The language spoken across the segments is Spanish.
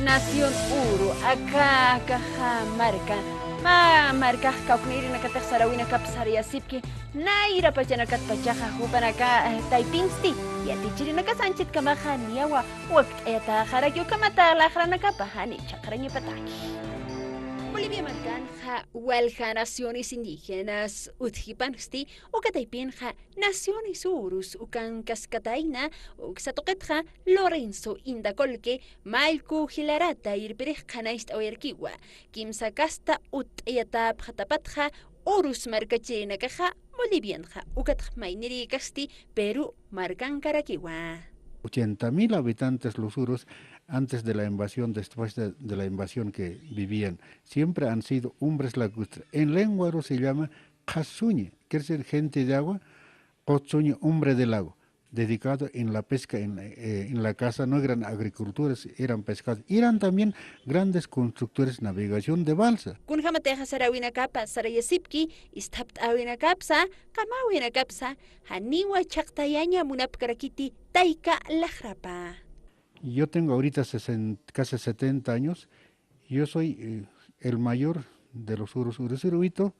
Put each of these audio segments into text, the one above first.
Nación Uru, acá, caja, marca. Marca, kaukniri na katak sarawina kap sariyasipki, naira pachana kat pachaja hupan acá, taipinsti, y a tichiri na kasanchit kamaja niawa, wakt eta jarakyo kamata la jrana kapahani, chakrañi pataki. Bolivia marcanja, huelja naciones indígenas, utjipansti, ukataipinja, naciones urus, ukan cascataina, uxatoquetja, Lorenzo Indacolque, Malku Hilarata, Irperejanaist Oerkiwa, Kimsacasta Utayatap Hatapatja, Urus marcachina caja, Bolivianja, Ukatmainiri Casti, Perú, Marcan Caraquiwa. 80.000 habitantes los urus antes de la invasión, después de la invasión que vivían. Siempre han sido hombres lacustres. En lengua uru se llama Kasuñe, quiere decir gente de agua, Otsuñe, hombre del lago, dedicado en la pesca, en la casa, no eran agricultores, eran pescadores. Eran también grandes constructores de navegación de balsa. Kunjamateja sarawina kapa, sarayasipki, istapt awina kapsa, kamawina kapsa, haniwa chaktayaña munapkarakiti, taika lajrapa. Yo tengo ahorita casi 70 años, yo soy el mayor de los urusiruito,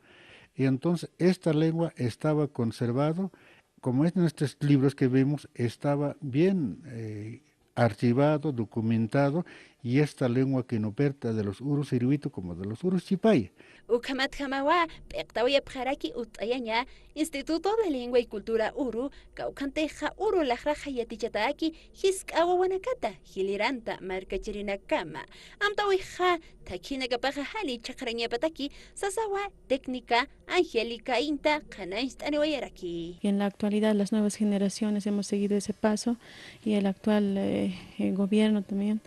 y entonces esta lengua estaba conservado, como es en estos libros que vemos, estaba bien archivado, documentado, y esta lengua que no perta de los urusiruito como de los uruchipay. Ukamat Hamawa, Pectawia Pjaraki Utayaña, Instituto de Lengua y Cultura Uru, Caucanteja Uru Lajraja Yatichataki, Hiskawa Wanakata, Hiliranta, Marcachirina Kama, Amtawija, Takina Kapajahani, Chakraña Pataki, Sasawa, Técnica, Angélica Inta, Kanaist Anewayaraki. En la actualidad las nuevas generaciones hemos seguido ese paso y el actual gobierno también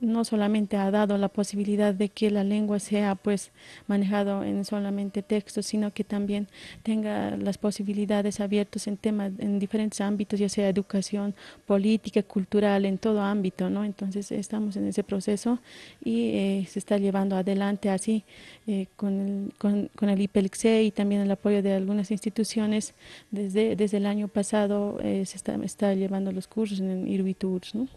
no solamente ha dado la posibilidad de que la lengua sea pues manejado en solamente textos, sino que también tenga las posibilidades abiertas en temas, en diferentes ámbitos, ya sea educación, política, cultural, en todo ámbito, ¿no? Entonces estamos en ese proceso y se está llevando adelante así con el IPELCSE y también el apoyo de algunas instituciones. Desde el año pasado se está llevando los cursos en Iruitur, ¿no?